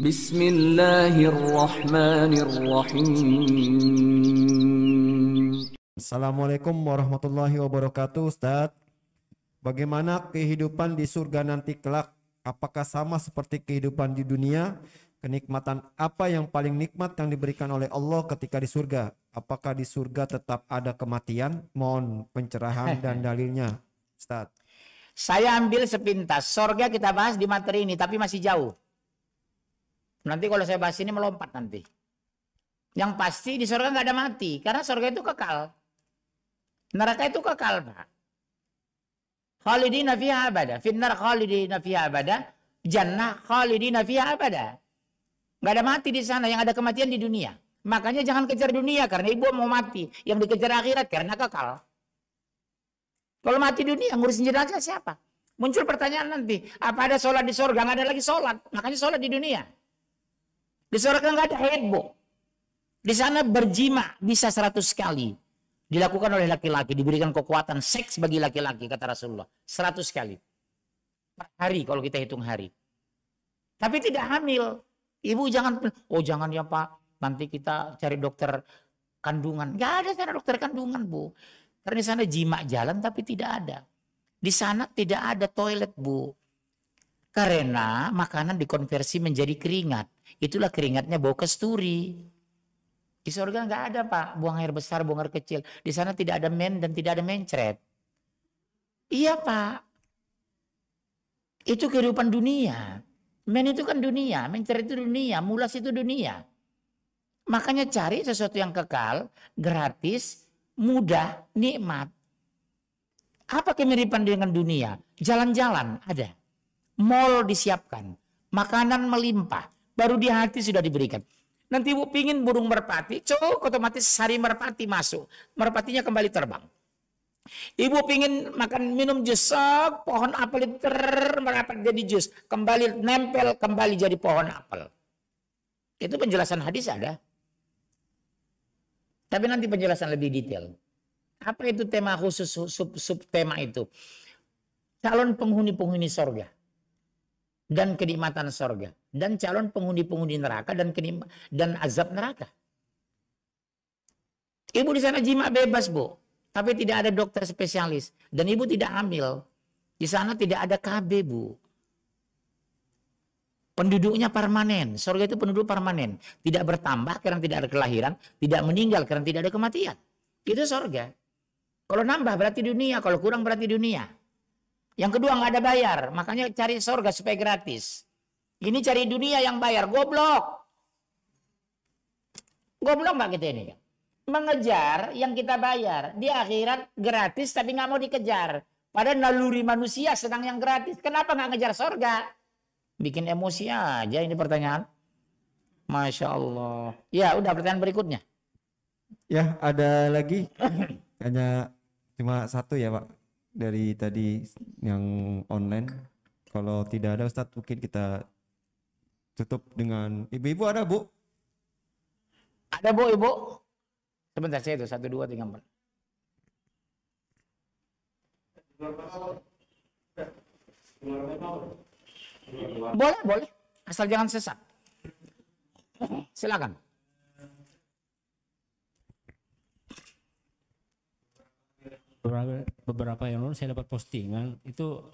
Bismillahirrahmanirrahim. Assalamualaikum warahmatullahi wabarakatuh, Ustadz. Bagaimana kehidupan di surga nanti kelak? Apakah sama seperti kehidupan di dunia? Kenikmatan apa yang paling nikmat yang diberikan oleh Allah ketika di surga? Apakah di surga tetap ada kematian? Mohon pencerahan dan dalilnya, Ustadz. Saya ambil sepintas. Sorga kita bahas di materi ini, tapi masih jauh. Nanti kalau saya bahas ini melompat nanti. Yang pasti di sorga nggak ada mati, karena sorga itu kekal. Neraka itu kekal, Pak. Khalidina fiha abada. Finnar khalidina fiha abada. Jannah khalidina fiha abada. Nggak ada mati di sana, yang ada kematian di dunia. Makanya jangan kejar dunia, karena ibu mau mati. Yang dikejar akhirat, karena kekal. Kalau mati dunia, ngurusin jenazah siapa? Muncul pertanyaan nanti, apa ada sholat di surga? Nggak ada lagi sholat. Makanya sholat di dunia. Di surga nggak ada heboh. Di sana berjima bisa 100 kali. Dilakukan oleh laki-laki. Diberikan kekuatan seks bagi laki-laki, kata Rasulullah. 100 kali. Per hari kalau kita hitung hari. Tapi tidak hamil. Ibu jangan, oh jangan ya Pak, nanti kita cari dokter kandungan. Nggak ada cara dokter kandungan, Bu. Karena di sana jima jalan tapi tidak ada. Di sana tidak ada toilet, Bu. Karena makanan dikonversi menjadi keringat. Itulah keringatnya bau kasturi. Di surga nggak ada, Pak, buang air besar, buang air kecil. Di sana tidak ada men dan tidak ada mencret. Iya, Pak. Itu kehidupan dunia. Men itu kan dunia, mencret itu dunia, mulas itu dunia. Makanya cari sesuatu yang kekal, gratis, mudah, nikmat. Apa kemiripan dengan dunia? Jalan-jalan ada. Mall disiapkan. Makanan melimpah. Baru di hati sudah diberikan. Nanti ibu pingin burung merpati, cok, otomatis sari merpati masuk. Merpatinya kembali terbang. Ibu pingin makan minum jus, sok, pohon apel itu merapat jadi jus. Kembali nempel, kembali jadi pohon apel. Itu penjelasan hadis ada. Tapi nanti penjelasan lebih detail. Apa itu tema khusus, sub tema itu? Calon penghuni-penghuni sorga. Dan kenikmatan sorga. Dan calon penghuni-penghuni neraka dan azab neraka. Ibu di sana jima bebas, Bu. Tapi tidak ada dokter spesialis. Dan ibu tidak hamil. Di sana tidak ada KB, Bu. Penduduknya permanen. Surga itu penduduk permanen. Tidak bertambah karena tidak ada kelahiran. Tidak meninggal karena tidak ada kematian. Itu surga. Kalau nambah berarti dunia. Kalau kurang berarti dunia. Yang kedua nggak ada bayar. Makanya cari surga supaya gratis. Ini cari dunia yang bayar. Goblok. Goblok nggak kita ini? Mengejar yang kita bayar. Di akhirat gratis tapi nggak mau dikejar. Padahal naluri manusia sedang yang gratis. Kenapa nggak ngejar surga? Bikin emosi aja ini pertanyaan. Masya Allah. Ya udah pertanyaan berikutnya. Ya ada lagi. Hanya cuma satu ya Pak. Dari tadi yang online. Kalau tidak ada Ustadz mungkin kita tutup dengan ibu-ibu ada Bu? Ada Bu, Ibu? Sebentar saya itu 1, 2, 3, 4. Boleh, boleh. Asal jangan sesat. Silakan. Beberapa yang lalu saya dapat postingan itu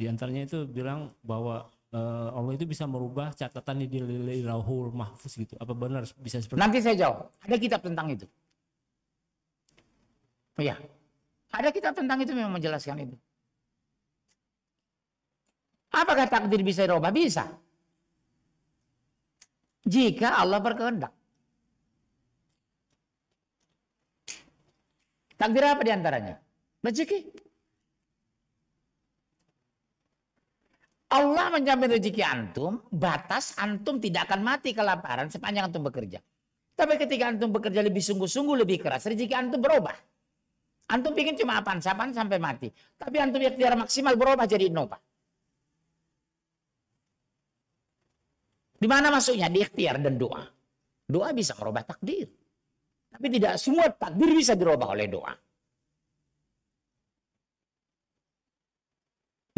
diantaranya itu bilang bahwa Allah itu bisa merubah catatan di Lauhul Mahfuz gitu. Apa benar bisa seperti itu? Nanti saya jawab. Ada kitab tentang itu. Oh ya. Ada kitab tentang itu memang menjelaskan itu. Apakah takdir bisa dirubah? Bisa. Jika Allah berkehendak. Takdir apa diantaranya? Rezeki. Allah menjamin rezeki antum, batas antum tidak akan mati kelaparan sepanjang antum bekerja. Tapi ketika antum bekerja lebih sungguh-sungguh, lebih keras, rezeki antum berubah. Antum pikir cuma apaan sampai mati. Tapi antum ikhtiar maksimal berubah jadi innova. Di mana masuknya? Di ikhtiar dan doa. Doa bisa merubah takdir. Tapi tidak semua takdir bisa dirubah oleh doa.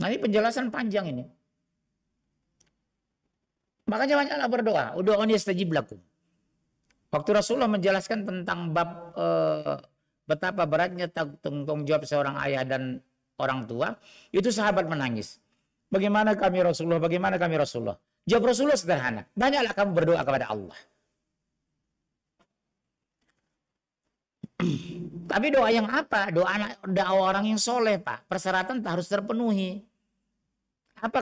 Nah ini penjelasan panjang ini. Makanya banyaklah berdoa. Ud'uni astajib lakum. Waktu Rasulullah menjelaskan tentang bab betapa beratnya tanggung jawab seorang ayah dan orang tua, itu sahabat menangis. Bagaimana kami Rasulullah? Bagaimana kami Rasulullah? Jawab Rasulullah sederhana. Banyaklah kamu berdoa kepada Allah. Tapi doa yang apa? Doa orang yang soleh, Pak. Persyaratan harus terpenuhi.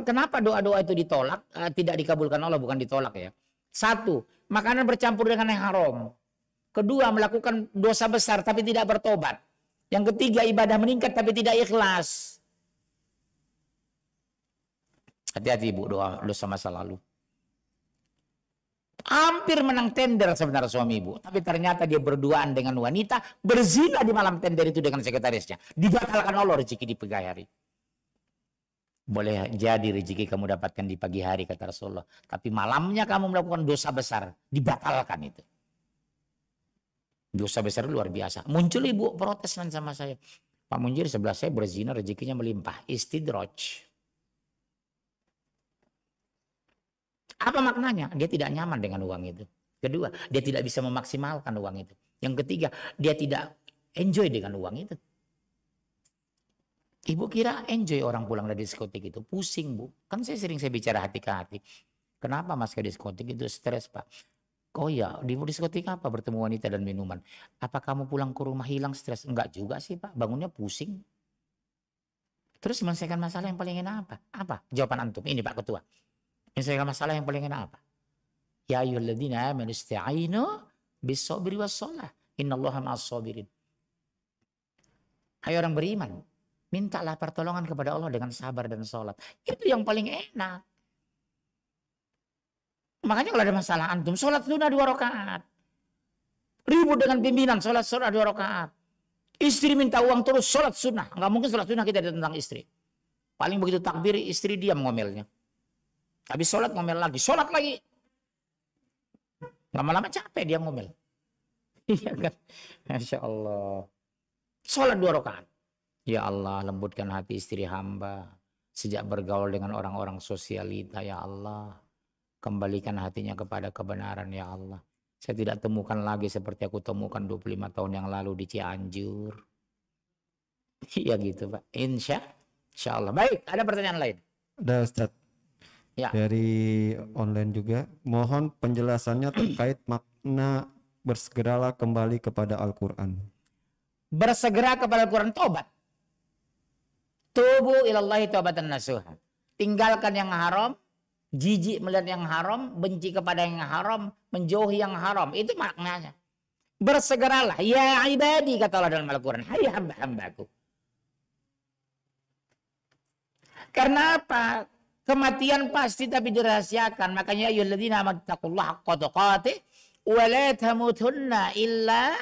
Kenapa doa-doa itu ditolak? Tidak dikabulkan Allah, bukan ditolak ya. Satu, makanan bercampur dengan yang haram. Kedua, melakukan dosa besar tapi tidak bertobat. Yang ketiga, ibadah meningkat tapi tidak ikhlas. Hati-hati ibu, dosa masa lalu. Hampir menang tender sebenarnya suami ibu. Tapi ternyata dia berduaan dengan wanita. Berzina di malam tender itu dengan sekretarisnya. Dibatalkan Allah rezeki di pagi hari. Boleh jadi rezeki kamu dapatkan di pagi hari kata Rasulullah. Tapi malamnya kamu melakukan dosa besar. Dibatalkan itu. Dosa besar luar biasa. Muncul ibu protes sama saya. Pak Munjir sebelah saya berzina rezekinya melimpah. Istidraj. Apa maknanya? Dia tidak nyaman dengan uang itu. Kedua, dia tidak bisa memaksimalkan uang itu. Yang ketiga, dia tidak enjoy dengan uang itu. Ibu kira enjoy orang pulang dari diskotik itu? Pusing bu. Kan saya bicara hati ke hati. Kenapa mas ke diskotik itu stres pak? Oh ya, di diskotik apa? Bertemu wanita dan minuman. Apa kamu pulang ke rumah hilang stres? Enggak juga sih pak, bangunnya pusing. Terus menyelesaikan masalah yang paling enak apa? Apa? Jawaban antum. Ini pak ketua. Menyelesaikan masalah yang paling enak apa? Ya ayyuhalladzina amanu ista'inu bis-sabri was-shalah. Innallaha ma'as-sabirin. Hai orang beriman, mintalah pertolongan kepada Allah dengan sabar dan sholat. Itu yang paling enak. Makanya kalau ada masalah antum, sholat sunnah 2 rakaat. Ribut dengan pimpinan, sholat 2 rakaat. Istri minta uang terus, sholat sunnah. Nggak mungkin sholat sunnah kita tentang istri. Paling begitu takbir, istri diam ngomelnya. Habis sholat ngomel lagi, sholat lagi. Lama-lama capek dia ngomel. Iya kan? Masya Allah. Sholat 2 rakaat. Ya Allah, lembutkan hati istri hamba. Sejak bergaul dengan orang-orang sosialita, ya Allah. Kembalikan hatinya kepada kebenaran, ya Allah. Saya tidak temukan lagi seperti aku temukan 25 tahun yang lalu di Cianjur. Iya gitu Pak. Insya Allah. Baik, ada pertanyaan lain? Ada Ustaz. Ya. Dari online juga. Mohon penjelasannya terkait makna bersegeralah kembali kepada Al-Quran. Bersegera kepada Al-Quran, tobat. Tubu ilallahi taubatan nasuha. Tinggalkan yang haram, jijik melihat yang haram, benci kepada yang haram, menjauhi yang haram. Itu maknanya. Bersegeralah. Ya ibadi, kata Allah dalam Al-Quran. Hai hamba-hambaku. Karena apa? Kematian pasti tapi dirahasiakan. Makanya ayyuhalladzina amanu taqullaha haqqa tuqatih wa la tamutunna illa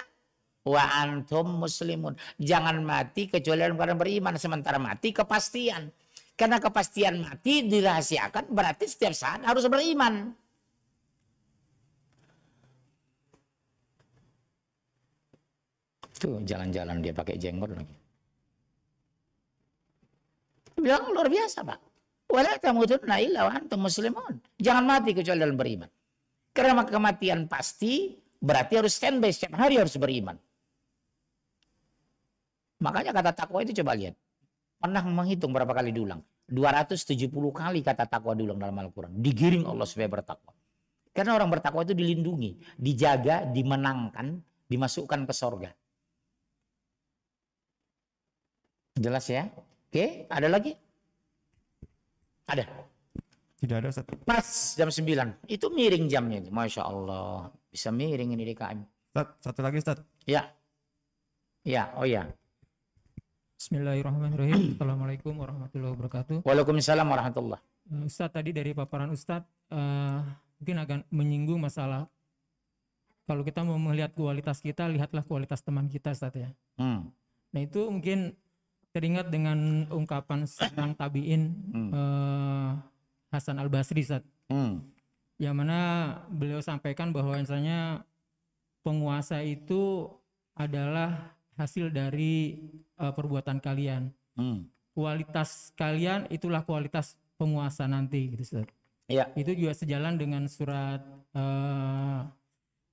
wa antum muslimun. Jangan mati kecuali dalam keadaan beriman. Sementara mati kepastian. Karena kepastian mati dirahasiakan berarti setiap saat harus beriman. Tuh jalan-jalan dia pakai jenggot lagi. Bilang luar biasa Pak. Wala tamutunna illa wa antum muslimun. Jangan mati kecuali dalam beriman. Karena kematian pasti berarti harus standby setiap hari harus beriman. Makanya kata takwa itu coba lihat. Pernah menghitung berapa kali diulang? 270 kali kata takwa diulang dalam Al-Quran. Digiring Allah supaya bertakwa. Karena orang bertakwa itu dilindungi, dijaga, dimenangkan, dimasukkan ke sorga. Jelas ya? Oke, ada lagi? Ada? Tidak ada Ustaz. Pas jam 9. Itu miring jamnya. Masya Allah. Bisa miring ini DKM. Ustaz, satu lagi Ustaz. Ya. Ya, oh ya. Bismillahirrahmanirrahim. Assalamualaikum warahmatullahi wabarakatuh. Waalaikumsalam warahmatullah. Ustadz tadi dari paparan Ustadz mungkin agak menyinggung masalah kalau kita mau melihat kualitas kita, lihatlah kualitas teman kita Ustadz ya. Nah itu mungkin teringat dengan ungkapan seorang tabi'in Hasan Al-Basri Ustadz. Yang mana beliau sampaikan bahwa misalnya penguasa itu adalah hasil dari perbuatan kalian. Kualitas kalian itulah kualitas penguasa nanti gitu Ustaz. Ya. Itu juga sejalan dengan surat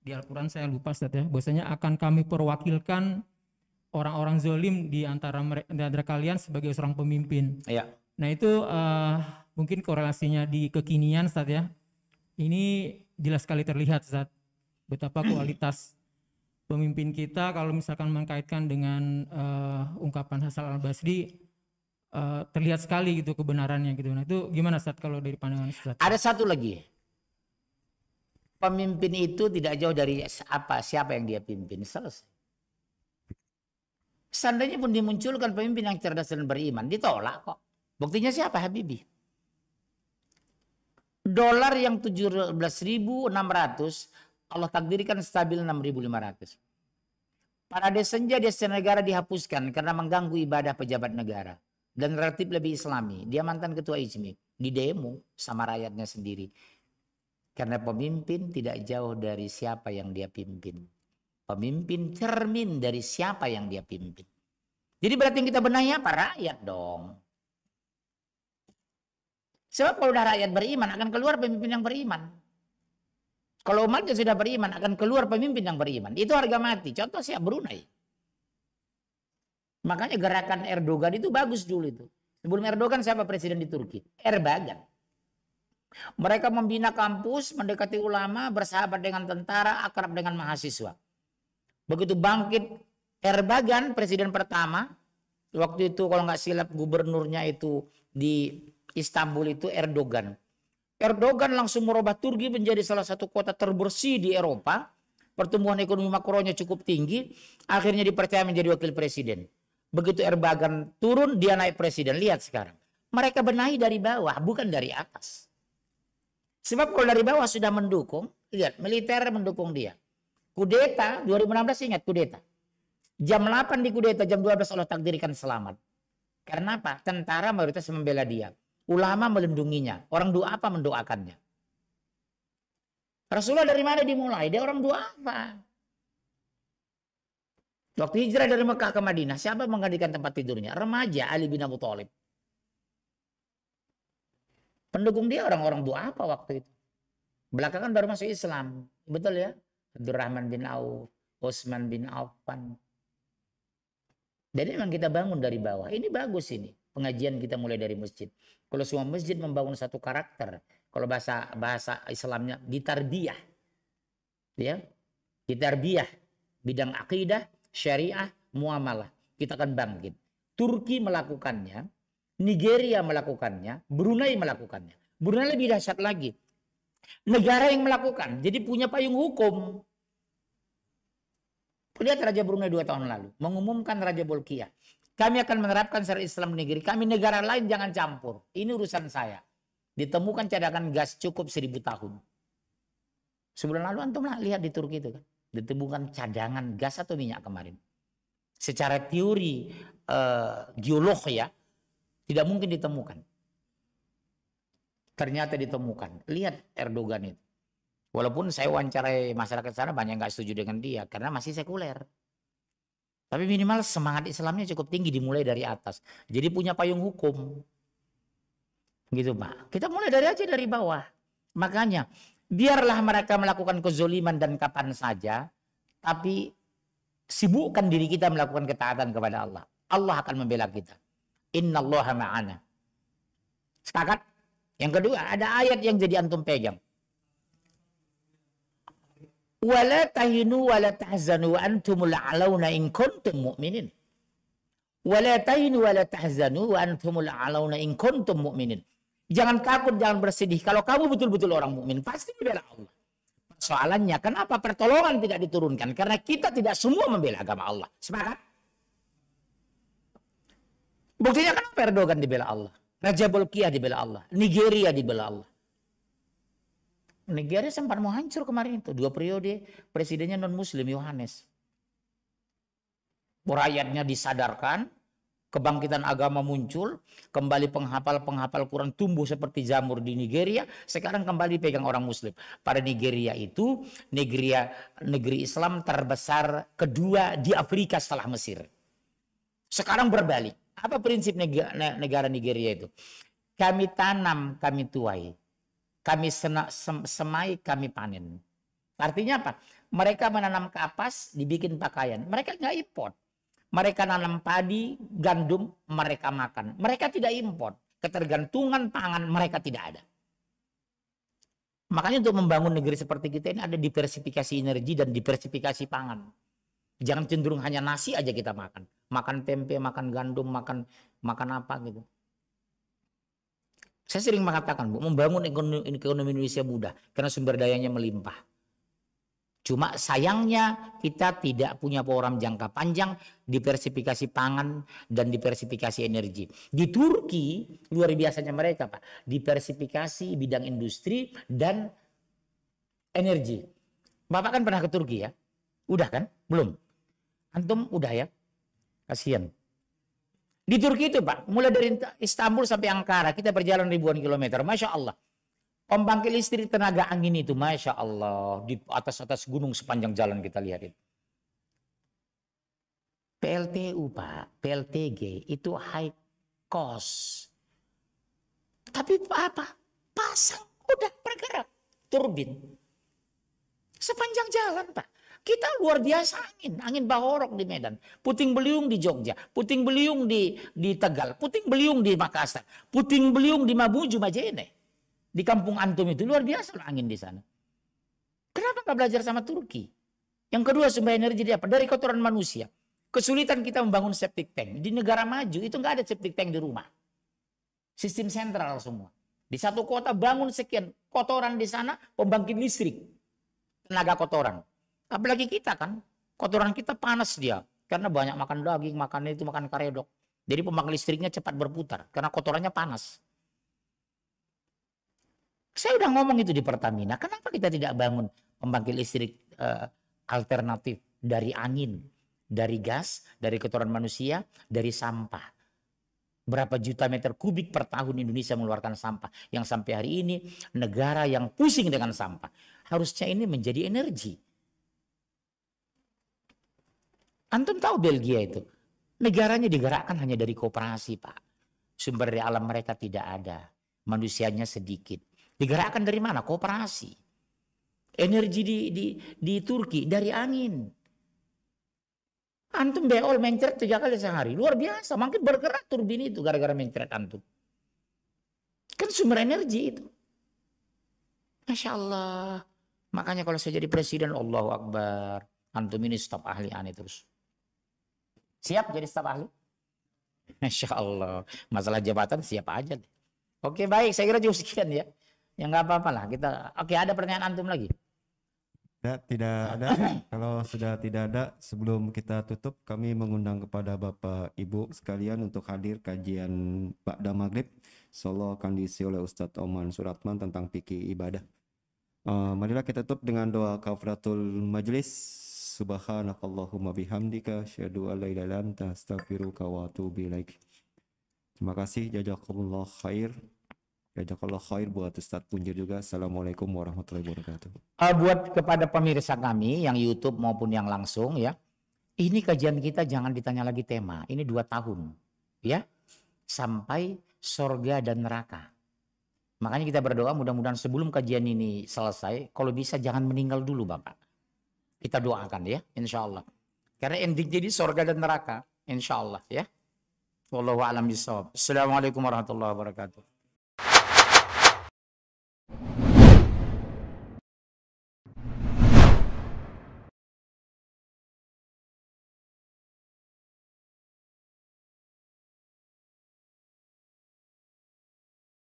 di Al-Quran, saya lupa Ustaz ya, bahwasanya akan kami perwakilkan orang-orang zalim di antara kalian sebagai seorang pemimpin. Ya. Nah itu mungkin korelasinya di kekinian Ustaz ya. Ini jelas sekali terlihat Ustaz, betapa kualitas pemimpin kita kalau misalkan mengkaitkan dengan ungkapan Hasan Al-Basri, terlihat sekali gitu kebenarannya gitu. Nah itu gimana Ustaz kalau dari pandangan Ustaz? Ada satu lagi. Pemimpin itu tidak jauh dari siapa yang dia pimpin. Selesai. Seandainya pun dimunculkan pemimpin yang cerdas dan beriman, ditolak kok. Buktinya siapa? Habibie. Dolar yang 17.600, Allah takdirkan stabil 6.500. Pada senja desa negara dihapuskan karena mengganggu ibadah pejabat negara. Dan relatif lebih islami. Dia mantan ketua IJMI. Di demo sama rakyatnya sendiri. Karena pemimpin tidak jauh dari siapa yang dia pimpin. Pemimpin cermin dari siapa yang dia pimpin. Jadi berarti yang kita benahi apa? Rakyat dong. Sebab kalau udah rakyat beriman akan keluar pemimpin yang beriman. Kalau umatnya sudah beriman akan keluar pemimpin yang beriman. Itu harga mati. Contoh siapa? Brunei. Makanya gerakan Erdogan itu bagus dulu itu. Sebelum Erdogan siapa presiden di Turki? Erbagan. Mereka membina kampus, mendekati ulama, bersahabat dengan tentara, akrab dengan mahasiswa. Begitu bangkit Erbagan, presiden pertama, waktu itu kalau nggak silap gubernurnya itu di Istanbul itu Erdogan. Erdogan langsung merubah Turki menjadi salah satu kota terbersih di Eropa. Pertumbuhan ekonomi makronya cukup tinggi. Akhirnya dipercaya menjadi wakil presiden. Begitu Erbagan turun, dia naik presiden. Lihat sekarang. Mereka benahi dari bawah, bukan dari atas. Sebab kalau dari bawah sudah mendukung, lihat militer mendukung dia. Kudeta 2016 ingat kudeta. Jam 8 di kudeta, jam 12 Allah takdirkan selamat. Karena apa? Tentara mayoritas membela dia. Ulama melindunginya. Orang doa apa mendoakannya. Rasulullah dari mana dimulai? Dia orang doa apa? Waktu hijrah dari Mekah ke Madinah, siapa menggantikan tempat tidurnya? Remaja Ali bin Abu Thalib. Pendukung dia orang-orang doa apa waktu itu? Belakangan baru masuk Islam. Betul ya? Abdurrahman bin Auf, Utsman bin Affan. Jadi memang kita bangun dari bawah. Ini bagus ini. Pengajian kita mulai dari masjid. Kalau semua masjid membangun satu karakter. Kalau bahasa Islamnya ditarbiyah. Ya. Ditarbiyah. Bidang akidah, syariah, muamalah. Kita akan bangkit. Turki melakukannya. Nigeria melakukannya, Brunei melakukannya. Brunei lebih dahsyat lagi. Negara yang melakukan, jadi punya payung hukum. Lihat Raja Brunei 2 tahun lalu, mengumumkan Raja Bolkiah. Kami akan menerapkan syariat Islam di negeri kami, negara lain jangan campur. Ini urusan saya. Ditemukan cadangan gas cukup 1000 tahun. Sebulan lalu antum lihat di Turki itu kan. Ditemukan cadangan gas atau minyak kemarin. Secara teori geolog ya, tidak mungkin ditemukan. Ternyata ditemukan. Lihat Erdogan itu. Walaupun saya wawancarai masyarakat sana banyak nggak setuju dengan dia. Karena masih sekuler. Tapi minimal semangat Islamnya cukup tinggi dimulai dari atas. Jadi punya payung hukum. Gitu Pak. Kita mulai dari bawah. Makanya biarlah mereka melakukan kezoliman dan kapan saja. Tapi sibukkan diri kita melakukan ketaatan kepada Allah. Allah akan membela kita. Innallaha ma'ana. Sepakat? Yang kedua, ada ayat yang jadi antum pegang. Wala tahinu wala tahzanu wa antumul a'launa in kuntum mu'minin. Wala tahinu wala tahzanu wa antumul a'launa in kuntum mu'minin. Jangan takut, jangan bersedih. Kalau kamu betul-betul orang mukmin, pasti membela Allah. Soalannya, kenapa pertolongan tidak diturunkan? Karena kita tidak semua membela agama Allah. Sepakat? Buktinya kenapa Erdogan dibela Allah? Raja Bolkiah dibela Allah. Nigeria dibela Allah. Nigeria sempat mau hancur kemarin itu. 2 periode presidennya non-muslim Yohanes. Rakyatnya disadarkan. Kebangkitan agama muncul. Kembali penghafal Quran tumbuh seperti jamur di Nigeria. Sekarang kembali pegang orang muslim. Pada Nigeria itu negeri Islam terbesar kedua di Afrika setelah Mesir. Sekarang berbalik. Apa prinsip negara Nigeria itu? Kami tanam, kami tuai. kami semai, kami panen. Artinya apa? Mereka menanam kapas, dibikin pakaian. Mereka nggak import. Mereka nanam padi, gandum, mereka makan. Mereka tidak import. Ketergantungan pangan mereka tidak ada. Makanya untuk membangun negeri seperti kita ini ada diversifikasi energi dan diversifikasi pangan. Jangan cenderung hanya nasi aja kita makan. Makan tempe, makan gandum, makan apa gitu. Saya sering mengatakan, Bu, membangun ekonomi Indonesia mudah karena sumber dayanya melimpah. Cuma sayangnya kita tidak punya program jangka panjang diversifikasi pangan dan diversifikasi energi. Di Turki luar biasanya mereka, Pak, diversifikasi bidang industri dan energi. Bapak kan pernah ke Turki ya? Udah kan? Belum? Antum udah ya? Kasihan. Di Turki itu, Pak, mulai dari Istanbul sampai Ankara kita berjalan ribuan kilometer. Masya Allah. Pembangkit listrik tenaga angin itu, Masya Allah, di atas gunung sepanjang jalan kita lihat itu. PLTU, Pak, PLTG itu high cost. Tapi apa? Pasang udah bergerak turbin. Sepanjang jalan, Pak. Kita luar biasa angin Bahorok di Medan, puting beliung di Jogja, puting beliung di Tegal, puting beliung di Makassar, puting beliung di Mamuju, Majene. Di kampung antum itu luar biasa angin di sana. Kenapa nggak belajar sama Turki? Yang kedua, sumber energi dia apa? Dari kotoran manusia. Kesulitan kita membangun septic tank. Di negara maju itu nggak ada septic tank di rumah. Sistem sentral semua. Di satu kota bangun sekian kotoran di sana, pembangkit listrik, tenaga kotoran. Apalagi kita kan, kotoran kita panas dia. Karena banyak makan daging, makan itu, makan karedok. Jadi pembangkit listriknya cepat berputar. Karena kotorannya panas. Saya udah ngomong itu di Pertamina. Kenapa kita tidak bangun pembangkit listrik alternatif dari angin, dari gas, dari kotoran manusia, dari sampah. Berapa juta meter kubik per tahun Indonesia mengeluarkan sampah. Yang sampai hari ini negara yang pusing dengan sampah. Harusnya ini menjadi energi. Antum tahu Belgia itu, negaranya digerakkan hanya dari koperasi, Pak. Sumber daya alam mereka tidak ada, manusianya sedikit. Digerakkan dari mana? Koperasi. Energi di Turki dari angin. Antum beol mencret 3 kali sehari, luar biasa. Makin bergerak turbin itu gara-gara mencret antum. Kan sumber energi itu. Masya Allah. Makanya kalau saya jadi presiden, Allahu Akbar. Antum ini staf ahli aneh terus. Siap jadi staf ahli? Masya Allah. Masalah jabatan siap aja. Oke, baik. Saya kira cukup sekian ya. Ya nggak apa-apa lah. Oke, ada pertanyaan antum lagi? Tidak ada. Kalau sudah tidak ada, sebelum kita tutup, kami mengundang kepada Bapak Ibu sekalian untuk hadir kajian Ba'da Maghrib. Insyaallah akan diisi oleh Ustadz Oman Suratman tentang fikih ibadah. Marilah kita tutup dengan doa kafaratul majlis. Subhanakallahumma bihamdika asyhadu an la ilaha illa anta astaghfiruka wa atubu ilaik. Terima kasih, jazakumullah khair. Jazakallah khair buat Ustadz Punjer juga. Assalamualaikum warahmatullahi wabarakatuh. Buat kepada pemirsa kami yang YouTube maupun yang langsung ya. Ini kajian kita jangan ditanya lagi tema. Ini 2 tahun ya. Sampai sorga dan neraka. Makanya kita berdoa mudah-mudahan sebelum kajian ini selesai. Kalau bisa jangan meninggal dulu Bapak. Kita doakan ya. Insya Allah. Karena ending jadi sorga dan neraka. Insya Allah ya. Wallahu a'lam bishawab. Assalamualaikum warahmatullahi wabarakatuh.